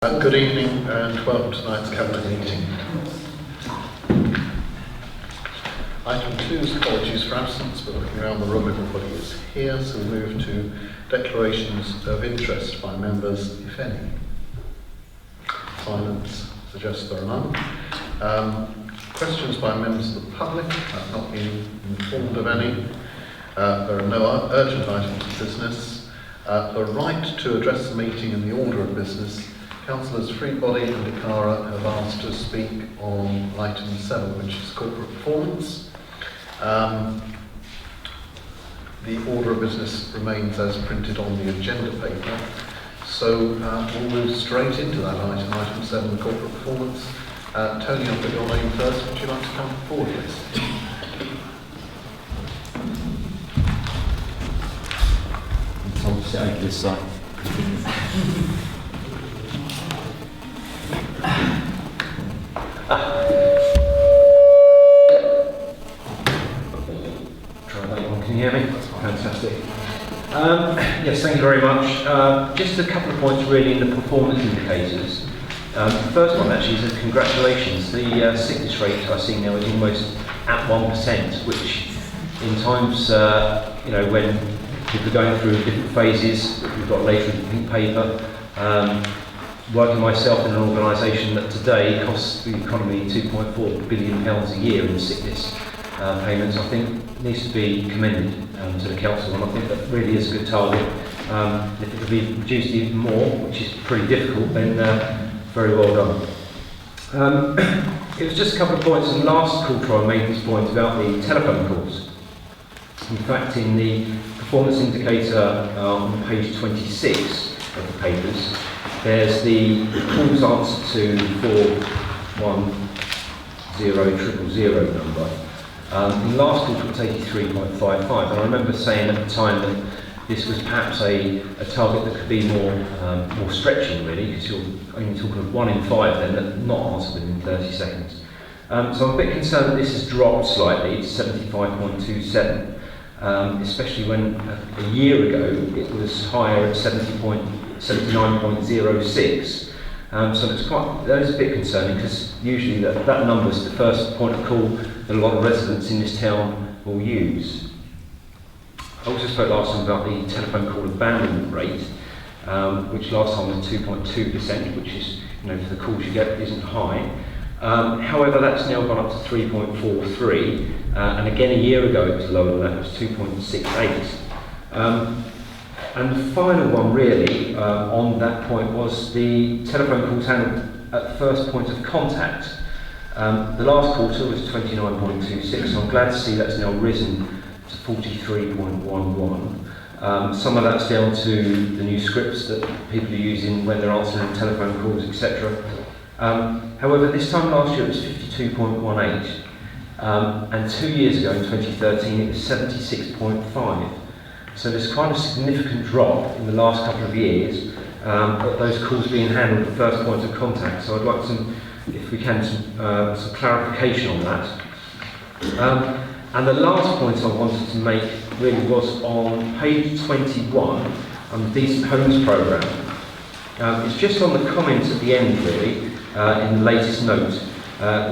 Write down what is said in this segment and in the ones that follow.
Good evening and welcome to tonight's Cabinet meeting. Item 2 is apologies for absence, but looking around the room everybody is here, so we move to declarations of interest by members, if any. Silence suggests there are none. Questions by members of the public. I've not been informed of any. There are no urgent items of business. The right to address the meeting in the order of business. Councillors Freebody and Ikara have asked to speak on item 7, which is corporate performance. The order of business remains as printed on the agenda paper. So we'll move straight into that item 7, the corporate performance. Tony, I'll put your name first. Would you like to come forward, please? I'll sit over this side. Try that one. Can you hear me? Fantastic. Yes, thank you very much. Just a couple of points really in the performance indicators. The first one actually is congratulations. The sickness rate I see now is almost at 1%, which in times when people are going through different phases that we've got later in the pink paper. Working myself in an organisation that today costs the economy £2.4 billion a year in sickness payments, I think needs to be commended to the council, and I think that really is a good target. If it could be reduced even more, which is pretty difficult, then very well done. It was just a couple of points in the last quarter I made this point about the telephone calls. In fact, in the performance indicator on page 26 of the papers, there's the calls answer to 410000 number. In the last quarter it was 83.55, and I remember saying at the time that this was perhaps a target that could be more stretching really, because you're only talking of 1 in 5 then that not answered within 30 seconds. So I'm a bit concerned that this has dropped slightly to 75.27. Especially when a year ago it was higher at 79.06. So that is a bit concerning, because usually that number is the first point of call that a lot of residents in this town will use. I also spoke last time about the telephone call abandonment rate, which last time was 2.2%, which is, for the calls you get isn't high. However, that's now gone up to 3.43, and again a year ago it was lower than that, it was 2.68. And the final one really on that point was the telephone calls handled at first point of contact. The last quarter was 29.26, so I'm glad to see that's now risen to 43.11. Some of that's down to the new scripts that people are using when they're answering telephone calls, etc. However, this time last year it was 52.18, and 2 years ago in 2013 it was 76.5. So there's quite a significant drop in the last couple of years of those calls being handled at first point of contact. So I'd like some, if we can, some clarification on that. And the last point I wanted to make really was on page 21 on the Decent Homes Programme. It's just on the comments at the end really, in the latest note,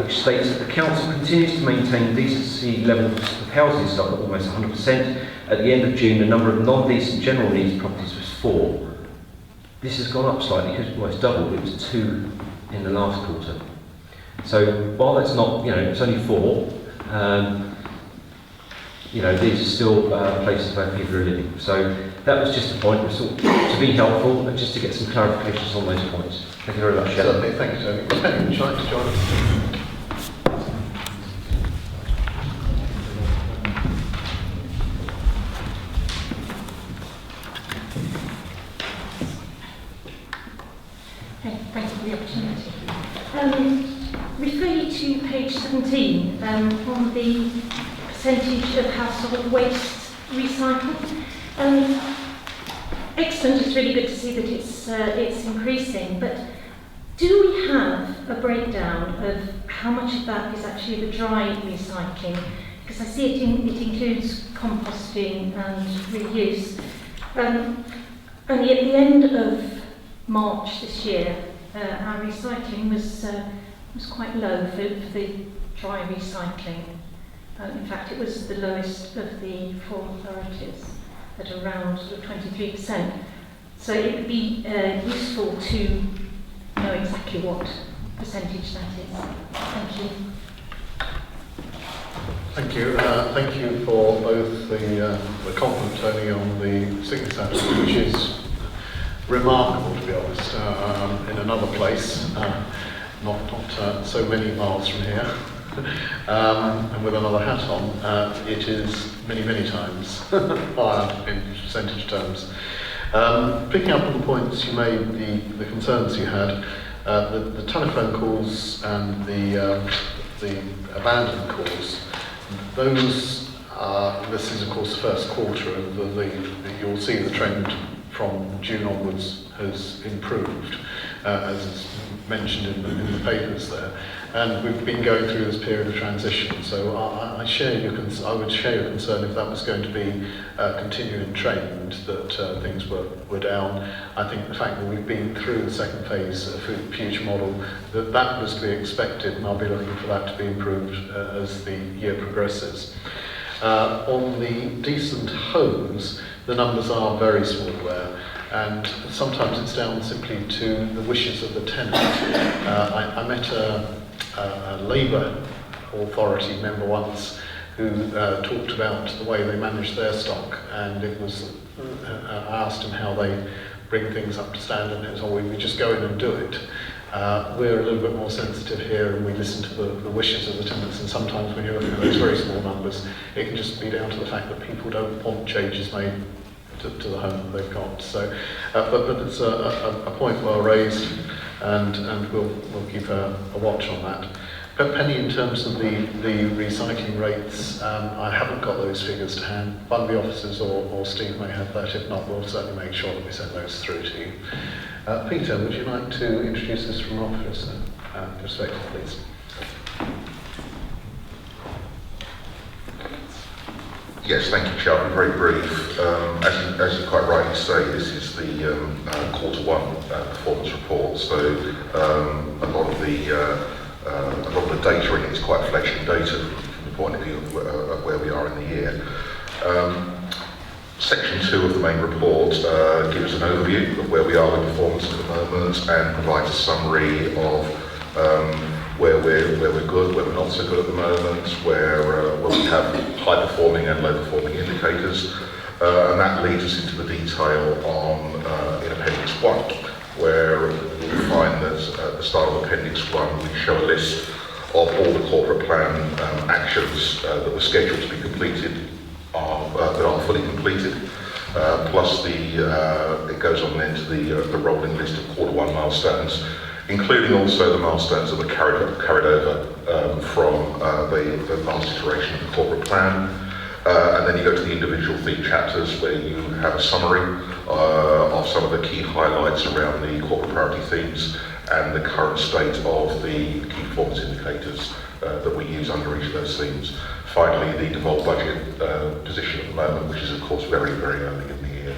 which states that the council continues to maintain decency levels of housing stock at almost 100%. At the end of June, the number of non-decent general needs properties was 4. This has gone up slightly, because it's doubled. It was 2 in the last quarter. So while that's not, it's only 4. These are still places where people are living. So that was just a point, to be helpful and just to get some clarifications on those points. Thank you very much. Certainly, thank you, Tony. Penny, would you like to join us? Thank you for the opportunity. Refer you to page 17 on the percentage of household waste recycled. Excellent, it's really good to see that it's increasing, but do we have a breakdown of how much of that is actually the dry recycling? Because I see it includes composting and reuse. Only at the end of March this year, our recycling was quite low for the dry recycling. In fact, it was the lowest of the 4 authorities at around sort of 23%. So it would be useful to know exactly what percentage that is. Thank you. Thank you. Thank you for both the compliment, Tony, on the sickness absence, which is remarkable, to be honest, in another place, not so many miles from here, and with another hat on, it is many, many times higher in percentage terms. Picking up on the points you made, the concerns you had, the telephone calls and the abandoned calls, those this is of course the first quarter, and you'll see the trend from June onwards has improved, as is mentioned in the papers there. And we've been going through this period of transition, so I would share your concern if that was going to be a continuing trend, that things were down. I think the fact that we've been through the second phase of the future model, that was to be expected, and I'll be looking for that to be improved as the year progresses. On the decent homes, the numbers are very small there, and sometimes it's down simply to the wishes of the tenant. I met a Labour authority member once who talked about the way they manage their stock, and it was I asked him how they bring things up to standard, and it was, oh, we just go in and do it. We're a little bit more sensitive here, and we listen to the wishes of the tenants, and sometimes when you're looking at those very small numbers, it can just be down to the fact that people don't want changes made to the home that they've got. So, but it's a point well raised, and we'll keep a watch on that. But Penny, in terms of the recycling rates, I haven't got those figures to hand. One of the officers or Steve may have that. If not, we'll certainly make sure that we send those through to you. Peter, would you like to introduce us from an officer perspective, please? Yes, thank you, Chair. I'll be very brief. As you quite rightly say, this is the Q1 performance report. So a lot of the data in it is quite fledgling data from the point of view of where we are in the year. Section 2 of the main report gives an overview of where we are with performance at the moment and provides a summary of where we're good, where we're not so good at the moment, where we have high performing and low performing indicators, and that leads us into the detail on in Appendix 1, where you'll find that at the start of Appendix 1 we show a list of all the corporate plan actions that were scheduled to be completed, that are fully completed, plus it goes on then to the rolling list of Q1 milestones, including also the milestones that were carried over from the last iteration of the corporate plan. And then you go to the individual theme chapters where you have a summary of some of the key highlights around the corporate priority themes and the current state of the key performance indicators that we use under each of those themes. Finally, the devolved budget position at the moment, which is of course very, very early in the year.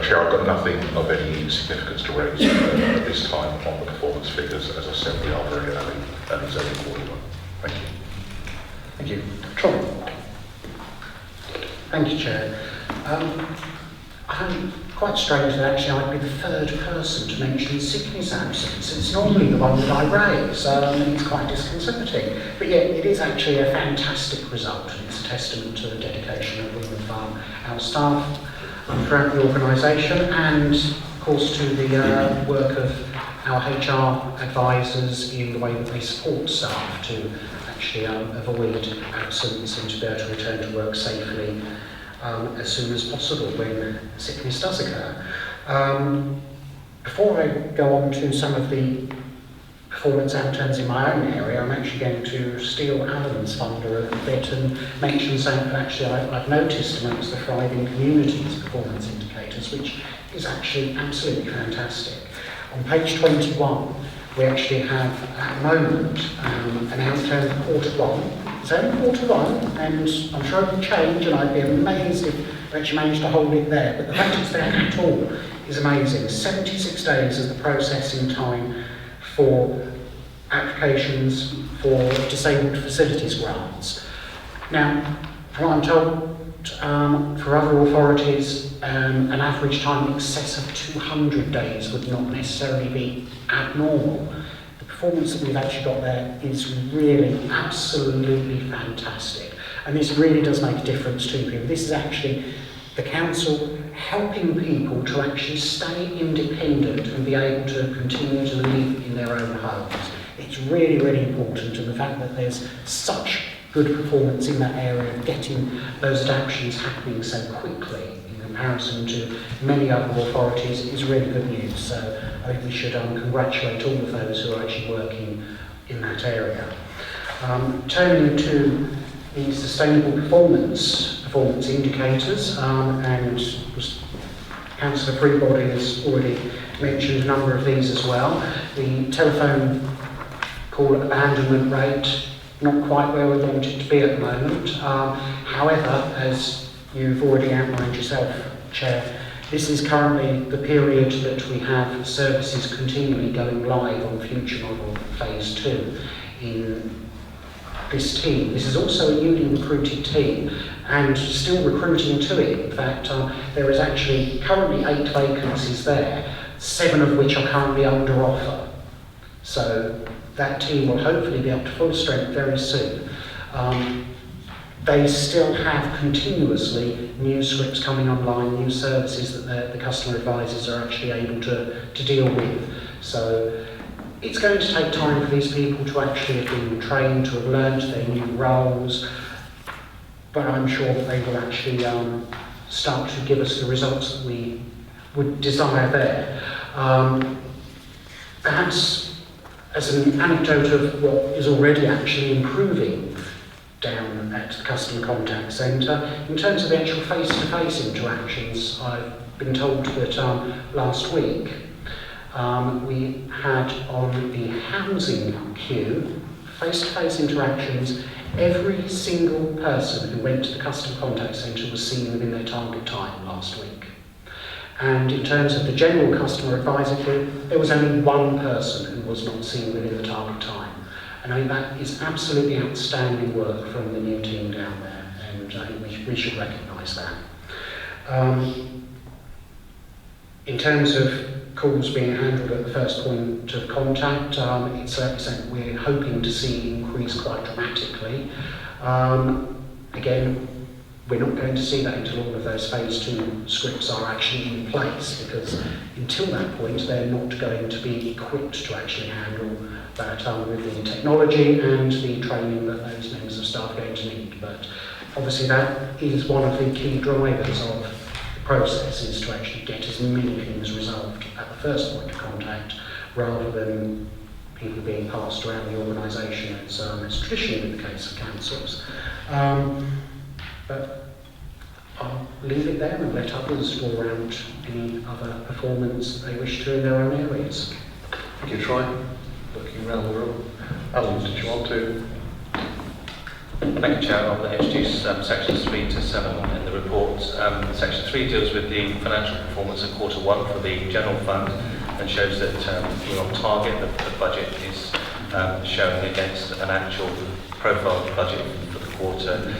Chair, I've got nothing of any significance to raise at this time on the performance figures. As I said, we are very early, and it's only Q1. Thank you. Thank you. Tron. Thank you, Chair. I'm quite strange that actually I'd be the third person to mention sickness absence. It's normally the one that I raise, and it's quite disconcerting. But yet, it is actually a fantastic result, and it's a testament to the dedication of our staff throughout the organisation, and of course to the work of our HR advisors in the way that they support staff to actually avoid absence and to be able to return to work safely as soon as possible when sickness does occur. Before I go on to some of the performance outturns in my own area, I'm actually going to steal Alan's thunder a bit and mention something that actually I've noticed amongst the thriving communities performance indicators, which is actually absolutely fantastic. On page 21, we actually have, at the moment, an outturn of Q1. It's only Q1, and I'm sure it will change, and I'd be amazed if we actually managed to hold it there. But the fact it's there at all is amazing. 76 days is the processing time for applications for disabled facilities grants. Now, from what I'm told, for other authorities, an average time in excess of 200 days would not necessarily be abnormal. The performance that we've actually got there is really absolutely fantastic. And this really does make a difference to people. This is actually the council helping people to actually stay independent and be able to continue to live in their own homes. It's really, really important, and the fact that there's such good performance in that area of getting those adaptations happening so quickly in comparison to many other authorities is really good news. So I think we should congratulate all of those who are actually working in that area. Turning to the sustainable performance indicators, and Councillor Freebody has already mentioned a number of these as well. The telephone call abandonment rate, not quite where we want it to be at the moment. However, as you've already outlined yourself, Chair, this is currently the period that we have services continually going live on future model phase 2 in this team. This is also a newly recruited team and still recruiting to it. In fact, there is actually currently 8 vacancies there, 7 of which are currently under offer. So that team will hopefully be up to full strength very soon. They still have continuously new scripts coming online, new services that the customer advisors are actually able to deal with. So it's going to take time for these people to actually have been trained, to have learned their new roles, but I'm sure that they will actually start to give us the results that we would desire there. Perhaps as an anecdote of what is already actually improving down at the Customer Contact Centre, in terms of the actual face-to-face interactions, I've been told that last week we had on the housing queue, face-to-face interactions, every single person who went to the Customer Contact Centre was seen within their target time last week. And in terms of the general customer advisor queue, there was only one person who was not seen within the target time. And I think that is absolutely outstanding work from the new team down there, and I think we should recognise that. In terms of calls being handled at the first point of contact, it's certainly something we're hoping to see increase quite dramatically. Again, we're not going to see that until all of those phase 2 scripts are actually in place, because until that point they're not going to be equipped to actually handle that with the technology and the training that those members of staff are going to need. But obviously that is one of the key drivers of the process, is to actually get as many things resolved at the first point of contact, rather than people being passed around the organisation as traditionally in the case of councils. But I'll leave it there and let others draw around any other performance they wish to in their own areas. Thank you, Troy. Looking around the room. Alan, did you want to? Thank you, Chair. I'll introduce sections 3 to 7 in the report. Section 3 deals with the financial performance of Q1 for the general fund and shows that we're on target. The budget is showing against an actual profile budget for the quarter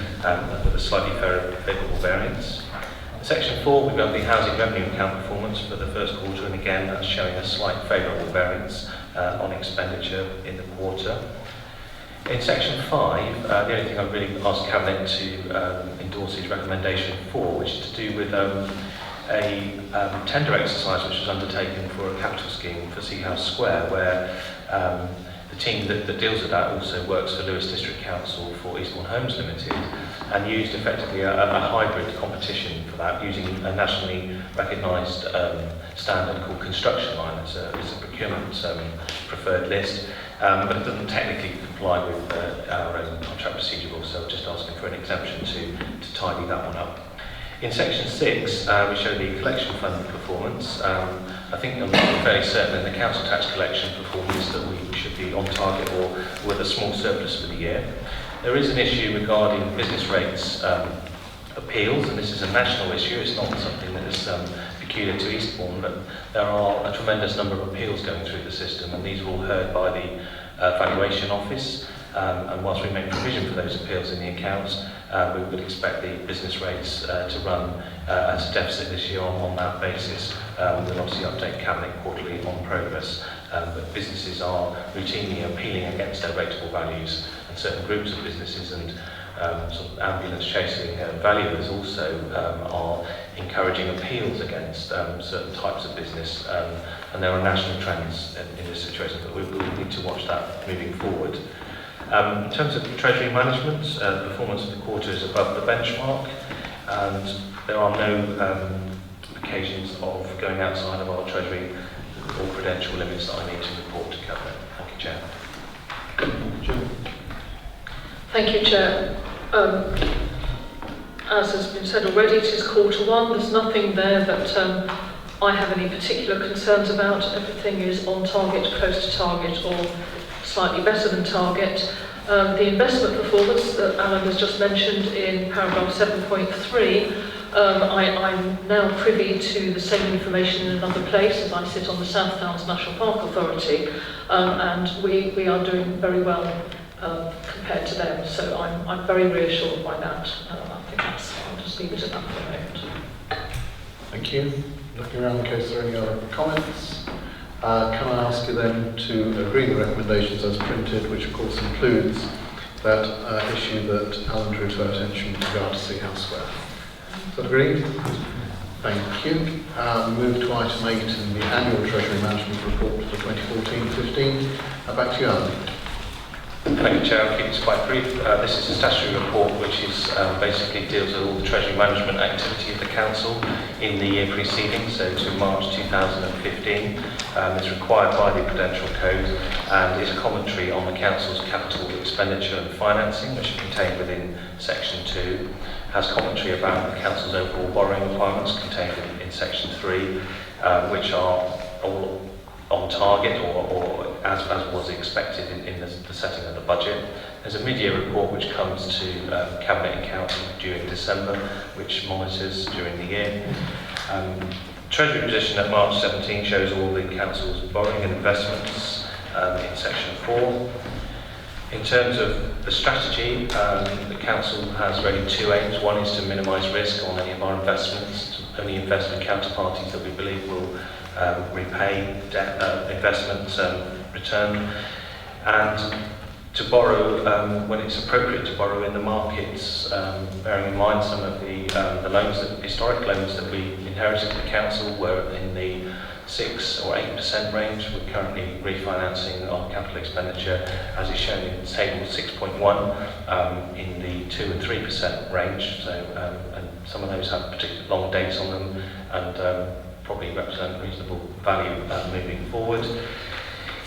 with a slightly favourable variance. Section 4, we've got the housing revenue account performance for the first quarter, and again that's showing a slight favourable variance on expenditure in the quarter. In section 5, the only thing I've really asked Cabinet to endorse is recommendation 4, which is to do with a tender exercise which was undertaken for a capital scheme for Seahouse Square, where the team that deals with that also works for Lewes District Council for Eastbourne Homes Limited, and used effectively a hybrid competition for that, using a nationally recognised standard called construction line. It's a procurement preferred list, but it doesn't technically comply with our own contract procedure rules, so we're just asking for an exemption to tidy that one up. In section 6, we show the collection fund performance. I think I'm fairly certain in the council tax collection performance that we should be on target or with a small surplus for the year. There is an issue regarding business rates appeals, and this is a national issue. It's not something that is peculiar to Eastbourne, but there are a tremendous number of appeals going through the system, and these are all heard by the Valuation Office. And whilst we make provision for those appeals in the accounts, we would expect the business rates to run at a deficit this year on that basis. We'll obviously update Cabinet quarterly on progress, but businesses are routinely appealing against their rateable values, and certain groups of businesses and sort of ambulance chasing valuers also are encouraging appeals against certain types of business, and there are national trends in this situation, but we will need to watch that moving forward. In terms of treasury management, the performance of the quarter is above the benchmark, and there are no occasions of going outside of our treasury or prudential limits that I need to report to Cabinet. Thank you, Chair. Thank you, Chair. As has been said already, it is quarter one. There's nothing there that I have any particular concerns about. Everything is on target, close to target, or slightly better than target. The investment performance that Alan has just mentioned in paragraph 7.3, I'm now privy to the same information in another place as I sit on the South Downs National Park Authority, and we are doing very well compared to them, so I'm very reassured by that. I think I'll just leave it at that for a moment. Thank you. Looking around in case there are any other comments. Can I ask you then to agree the recommendations as printed, which of course includes that issue that Alan drew to our attention with regard to Sea House Square. Is that agreed? Thank you. Move to item 8 in the annual Treasury Management Report for 2014-15. Back to you, Alan. Thank you, Chair. I'll keep this quite brief. This is a statutory report which is basically deals with all the treasury management activity of the Council in the year preceding, so to March 2015. It's required by the Prudential Code and is a commentary on the Council's capital expenditure and financing, which is contained within Section 2. Has commentary about the Council's overall borrowing requirements contained in Section 3, which are all on target or as was expected in the setting of the budget. There's a mid-year report which comes to Cabinet and Council during December, which monitors during the year. Treasury position at March 17 shows all the Council's borrowing and investments in Section 4. In terms of the strategy, the Council has really two aims. One is to minimise risk on any of our investments, to only invest in counterparties that we believe will repay debt, investment return, and to borrow when it's appropriate to borrow in the markets, bearing in mind some of the loans, historic loans that we inherited at the Council were in the 6 or 8% range. We're currently refinancing our capital expenditure, as is shown in table 6.1, in the 2 and 3% range. So, and some of those have particularly long dates on them, and probably represent reasonable value moving forward.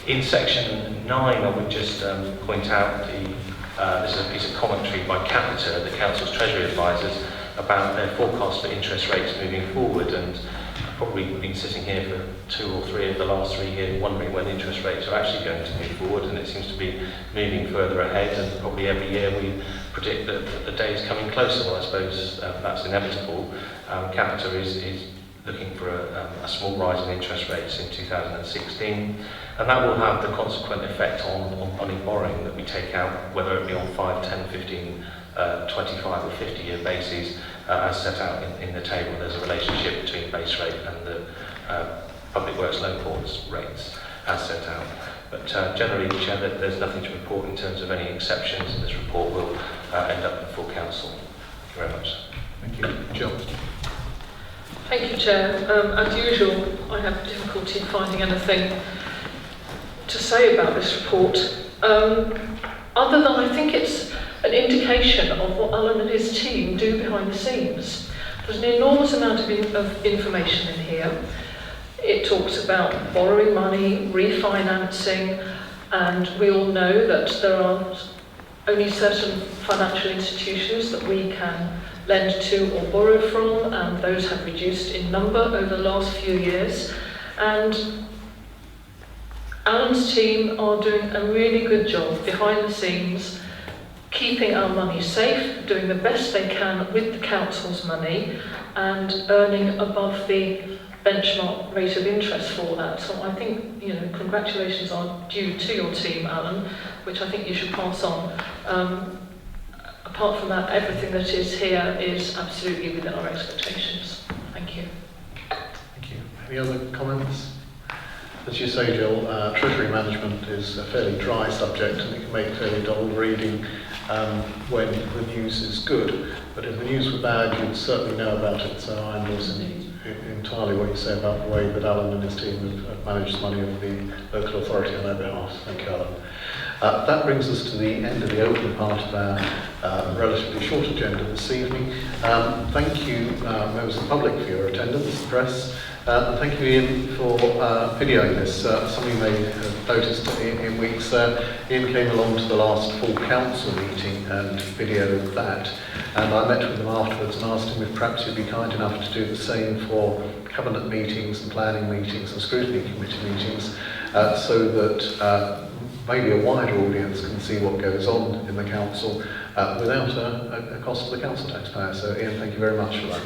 In Section 9, I would just point out this is a piece of commentary by Capita, the Council's Treasury Advisors, about their forecast for interest rates moving forward, and I've probably been sitting here for 2 or 3 of the last 3 years wondering when interest rates are actually going to move forward, and it seems to be moving further ahead, and probably every year we predict that the day is coming closer. Well, I suppose that's inevitable. Capita is looking for a small rise in interest rates in 2016, and that will have the consequent effect on money borrowing that we take out, whether it be on 5, 10, 15, 25 or 50-year bases, as set out in the table. There's a relationship between base rate and the Public Works Loan Board's rates, as set out. But generally, Chair, there's nothing to report in terms of any exceptions, and this report will end up before Council. Thank you very much. Thank you. Jill. Thank you, Chair. As usual, I have difficulty finding anything to say about this report, other than I think it's an indication of what Alan and his team do behind the scenes. There's an enormous amount of information in here. It talks about borrowing money, refinancing, and we all know that there are only certain financial institutions that we can lend to or borrow from, and those have reduced in number over the last few years. And Alan's team are doing a really good job behind the scenes, keeping our money safe, doing the best they can with the Council's money, and earning above the benchmark rate of interest for that. So I think, you know, congratulations are due to your team, Alan, which I think you should pass on. Apart from that, everything that is here is absolutely within our expectations. Thank you. Thank you. Any other comments? As you say, Jill, treasury management is a fairly dry subject and it can make fairly dull reading when the news is good. But if the news were bad, you'd certainly know about it. So I endorse entirely what you say about the way that Alan and his team have managed the money of the local authority on their behalf. Thank you, Alan. That brings us to the end of the open part of our relatively short agenda this evening. Thank you, members of the public, for your attendance, the press. And thank you, Ian, for videoing this. Some of you may have noticed in weeks, Ian came along to the last full council meeting and videoed that. And I met with him afterwards and asked him if perhaps he'd be kind enough to do the same for cabinet meetings and planning meetings and scrutiny committee meetings, so that maybe a wider audience can see what goes on in the council without a cost to the council taxpayer. So Ian, thank you very much for that.